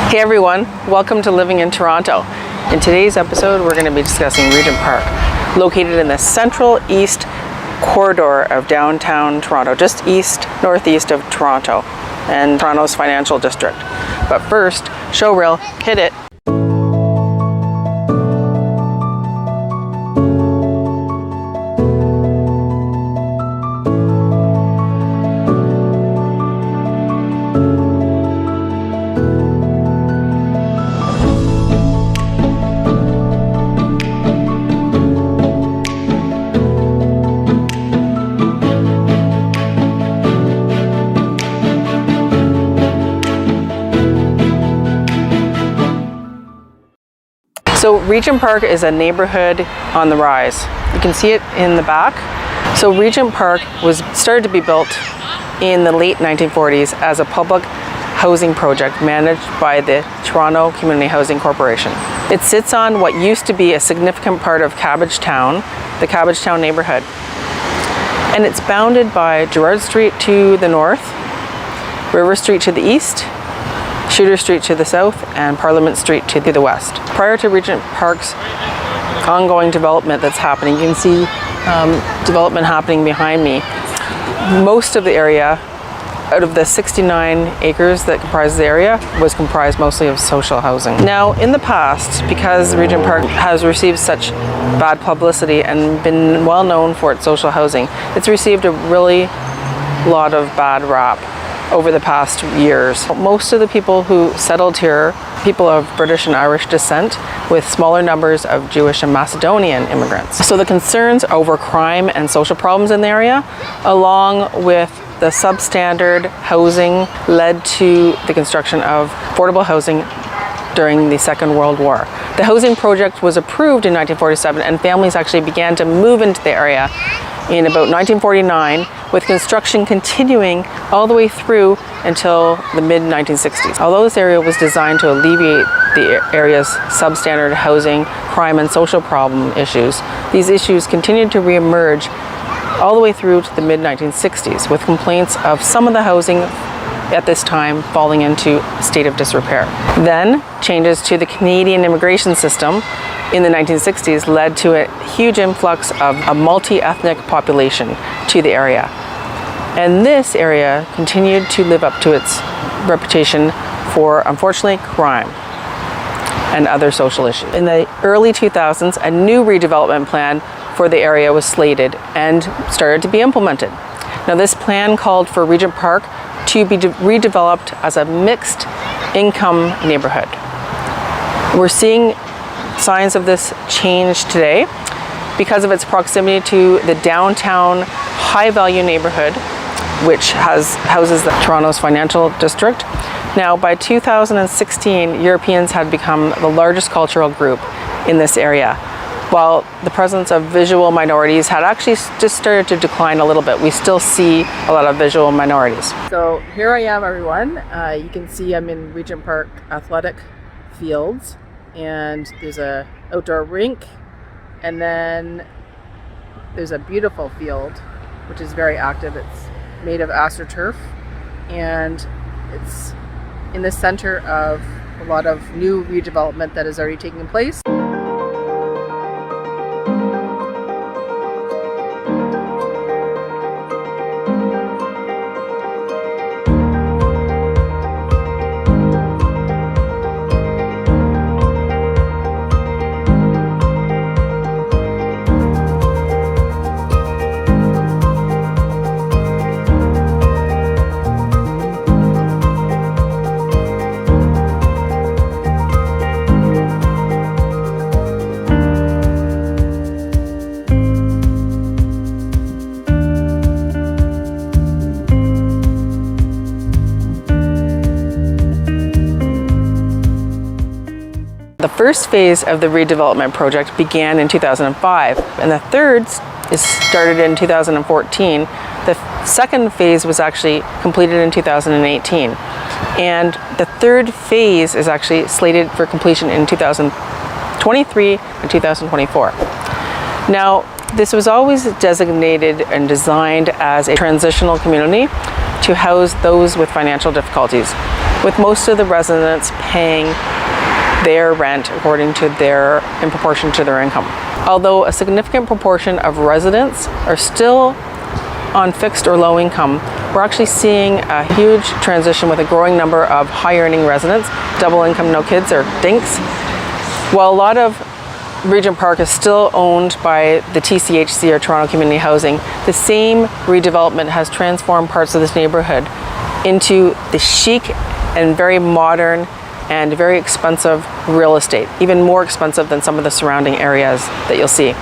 Hey everyone, welcome to Living in Toronto. In today's episode, we're going to be discussing Regent Park, located in the central east corridor of downtown Toronto, just northeast of Toronto and Toronto's financial district. But first, show reel, hit it. So Regent Park is a neighborhood on the rise. You can see it in the back. So Regent Park was started to be built in the late 1940s as a public housing project managed by the Toronto Community Housing Corporation. It sits on what used to be a significant part of Cabbagetown, the Cabbagetown neighborhood. And it's bounded by Gerrard Street to the north, River Street to the east, Shooter Street to the south, and Parliament Street to the west. Prior to Regent Park's ongoing development that's happening, you can see development happening behind me. Most of the area, out of the 69 acres that comprises the area, was comprised mostly of social housing. Now, in the past, because Regent Park has received such bad publicity and been well known for its social housing, it's received a really lot of bad rap over the past years. Most of the people who settled here, people of British and Irish descent, with smaller numbers of Jewish and Macedonian immigrants. So the concerns over crime and social problems in the area, along with the substandard housing, led to the construction of affordable housing during the Second World War. The housing project was approved in 1947, and families actually began to move into the area in about 1949, with construction continuing all the way through until the mid-1960s. Although this area was designed to alleviate the area's substandard housing, crime, and social problem issues, these issues continued to re-emerge all the way through to the mid-1960s, with complaints of some of the housing at this time falling into a state of disrepair. Then, changes to the Canadian immigration system in the 1960s led to a huge influx of a multi-ethnic population to the area. And this area continued to live up to its reputation for, unfortunately, crime and other social issues. In the early 2000s, a new redevelopment plan for the area was slated and started to be implemented. Now, this plan called for Regent Park to be redeveloped as a mixed income neighborhood. We're seeing signs of this change today because of its proximity to the downtown high-value neighborhood, which houses Toronto's financial district. Now, by 2016, Europeans had become the largest cultural group in this area, while the presence of visual minorities had actually just started to decline a little bit. We still see a lot of visual minorities. So here I am, everyone. You can see I'm in Regent Park athletic fields, and there's a outdoor rink, and then there's a beautiful field which is very active. It's made of astroturf, and it's in the center of a lot of new redevelopment that is already taking place. The first phase of the redevelopment project began in 2005, and the third is started in 2014. The second phase was actually completed in 2018, and the third phase is actually slated for completion in 2023 and 2024. Now, this was always designated and designed as a transitional community to house those with financial difficulties. with most of the residents paying their rent according to in proportion to their income. Although a significant proportion of residents are still on fixed or low income, we're actually seeing a huge transition with a growing number of high earning residents, double income, no kids, or dinks. While a lot of Regent Park is still owned by the TCHC, or Toronto Community Housing, the same redevelopment has transformed parts of this neighborhood into the chic and very modern and very expensive real estate, even more expensive than some of the surrounding areas that you'll see.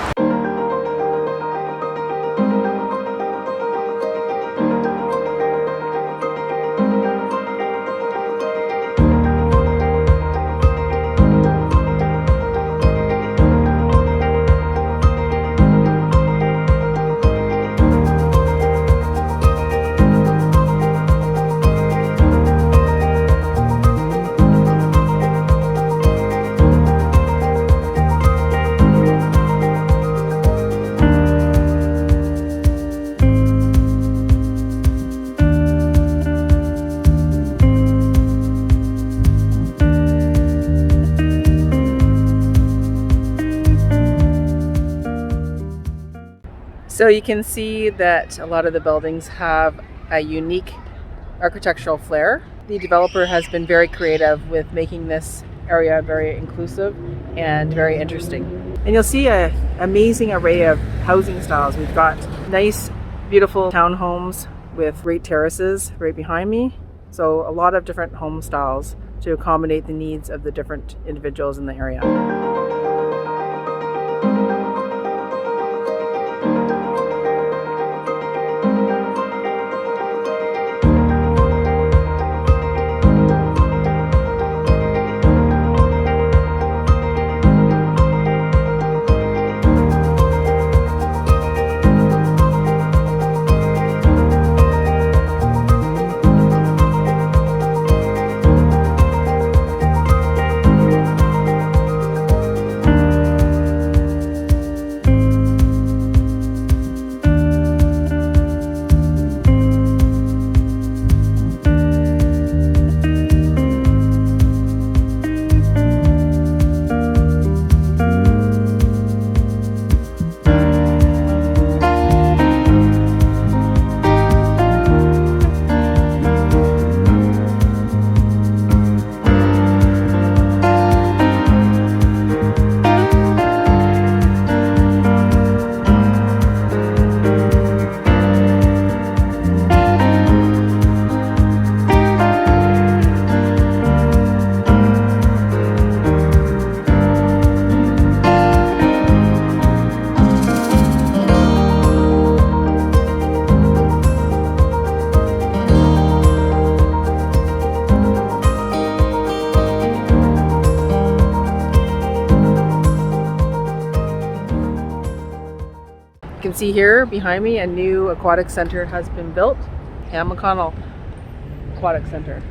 So you can see that a lot of the buildings have a unique architectural flair. The developer has been very creative with making this area very inclusive and very interesting. And you'll see an amazing array of housing styles. We've got nice, beautiful townhomes with great terraces right behind me. So a lot of different home styles to accommodate the needs of the different individuals in the area. You can see here behind me a new aquatic center has been built, Pam McConnell Aquatic Center.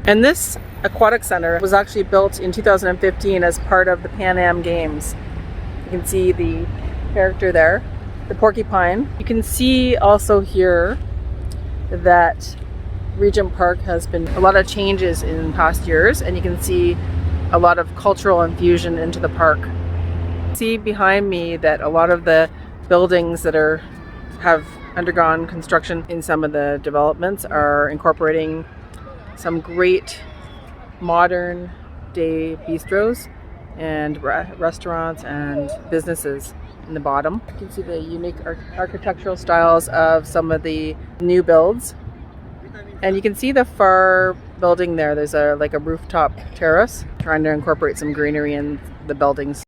And this aquatic center was actually built in 2015 as part of the Pan Am Games. You can see the character there, the porcupine. You can see also here that Regent Park has been a lot of changes in past years, and you can see a lot of cultural infusion into the park. See behind me that a lot of the buildings that have undergone construction in some of the developments are incorporating some great modern day bistros and restaurants and businesses in the bottom. You can see the unique architectural styles of some of the new builds. And you can see the far building there. There's like a rooftop terrace trying to incorporate some greenery in the buildings.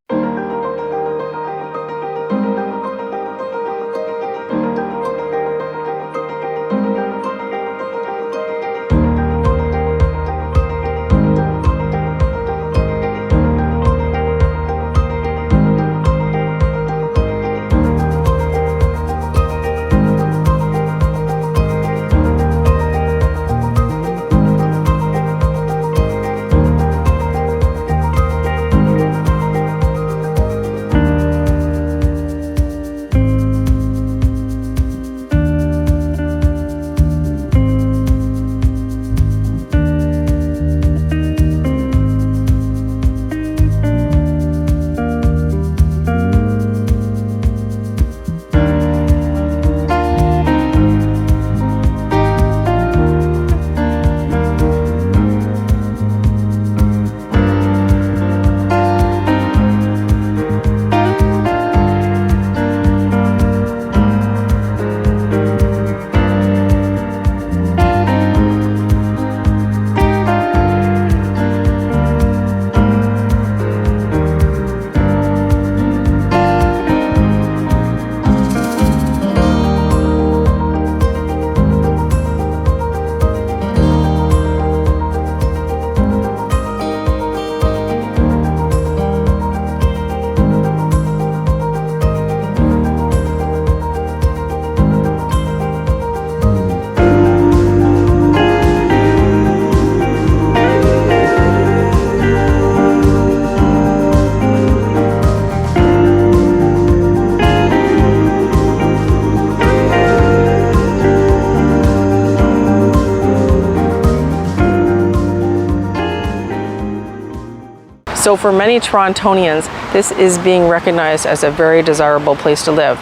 So for many Torontonians, this is being recognized as a very desirable place to live.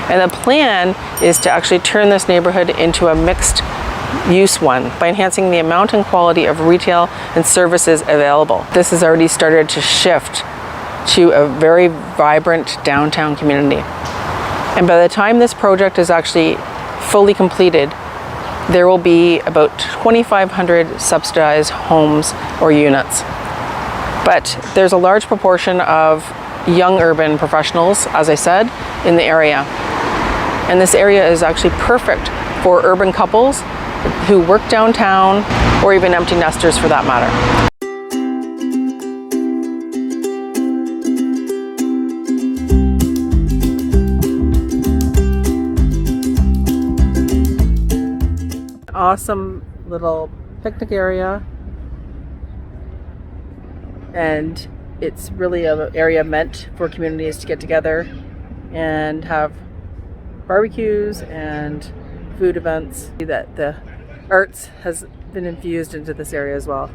And the plan is to actually turn this neighborhood into a mixed use one by enhancing the amount and quality of retail and services available. This has already started to shift to a very vibrant downtown community. And by the time this project is actually fully completed, there will be about 2,500 subsidized homes or units. But there's a large proportion of young urban professionals, as I said, in the area. And this area is actually perfect for urban couples who work downtown, or even empty nesters for that matter. Awesome little picnic area, and it's really an area meant for communities to get together and have barbecues and food events. That the arts has been infused into this area as well.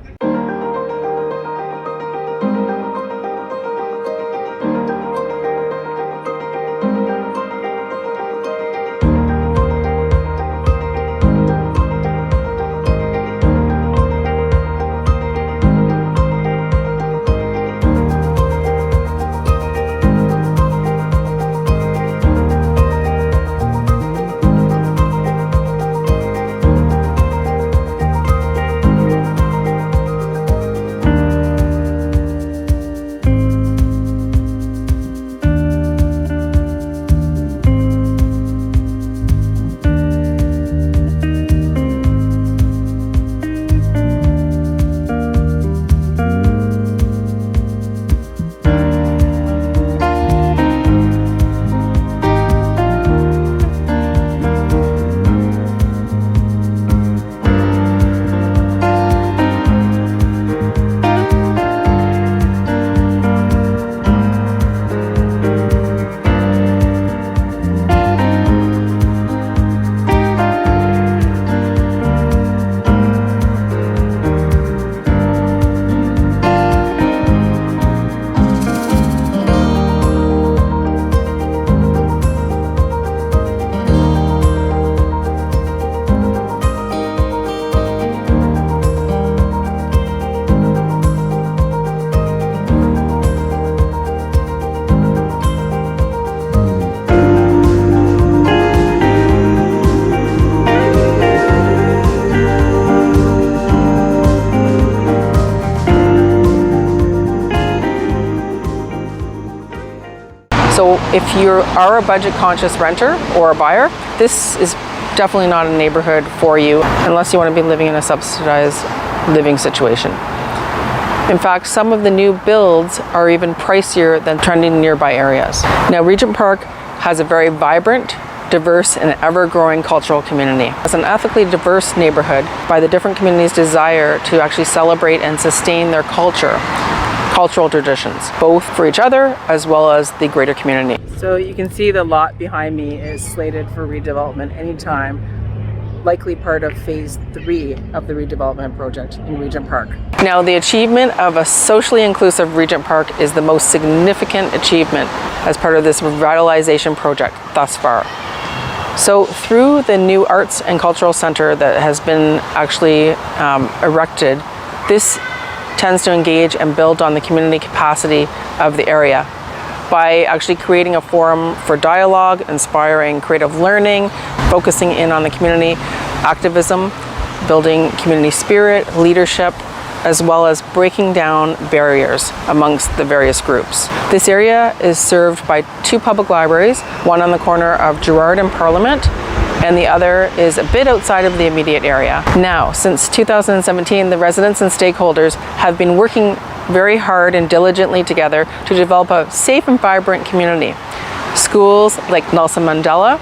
So if you are a budget-conscious renter or a buyer, this is definitely not a neighborhood for you unless you want to be living in a subsidized living situation. In fact, some of the new builds are even pricier than trending nearby areas. Now, Regent Park has a very vibrant, diverse, and ever-growing cultural community. It's an ethically diverse neighborhood by the different communities' desire to actually celebrate and sustain their cultural traditions, both for each other as well as the greater community. So you can see the lot behind me is slated for redevelopment anytime, likely part of phase 3 of the redevelopment project in Regent Park. Now, the achievement of a socially inclusive Regent Park is the most significant achievement as part of this revitalization project thus far. So through the new Arts and Cultural Center that has been actually erected, this tends to engage and build on the community capacity of the area by actually creating a forum for dialogue, inspiring creative learning, focusing in on the community activism, building community spirit, leadership, as well as breaking down barriers amongst the various groups. This area is served by 2 public libraries, one on the corner of Gerrard and Parliament, and the other is a bit outside of the immediate area. Now, since 2017, the residents and stakeholders have been working very hard and diligently together to develop a safe and vibrant community. Schools like Nelson Mandela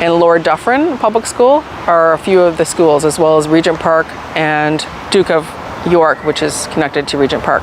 and Lord Dufferin Public School are a few of the schools, as well as Regent Park and Duke of York, which is connected to Regent Park.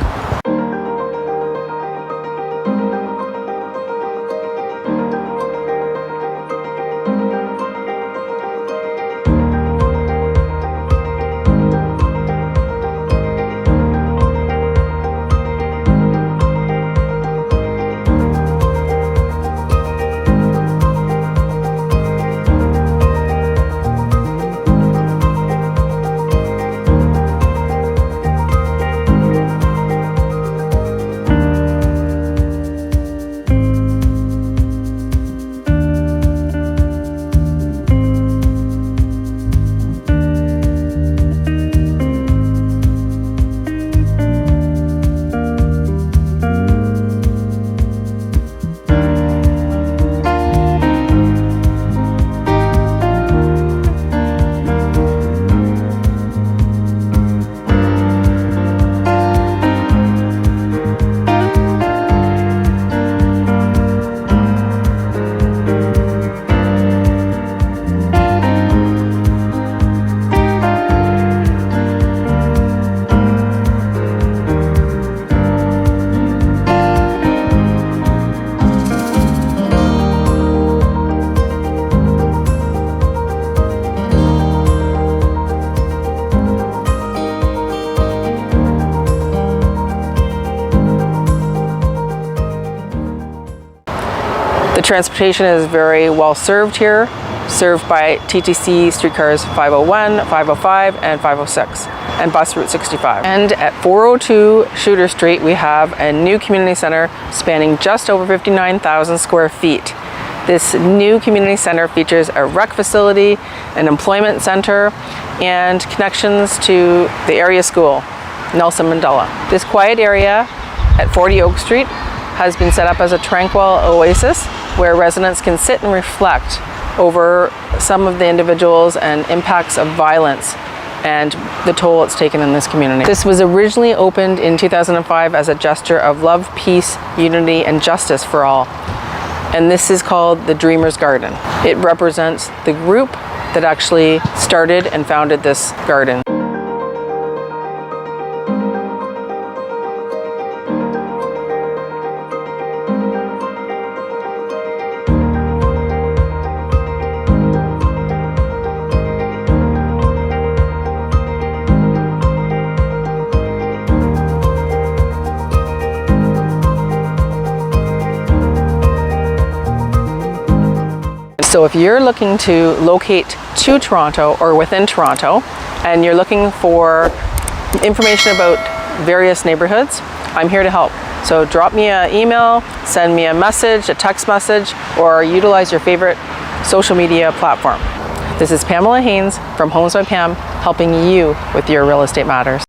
Transportation is very well served here, served by TTC streetcars 501, 505, and 506, and bus route 65. And at 402 Shooter Street, we have a new community center spanning just over 59,000 square feet. This new community center features a rec facility, an employment center, and connections to the area school, Nelson Mandela. This quiet area at 40 Oak Street has been set up as a tranquil oasis where residents can sit and reflect over some of the individuals and impacts of violence and the toll it's taken in this community. This was originally opened in 2005 as a gesture of love, peace, unity, and justice for all. And this is called the Dreamer's Garden. It represents the group that actually started and founded this garden. So if you're looking to locate to Toronto or within Toronto, and you're looking for information about various neighborhoods, I'm here to help. So drop me an email, send me a message, a text message, or utilize your favorite social media platform. This is Pamela Haines from Homes by Pam, helping you with your real estate matters.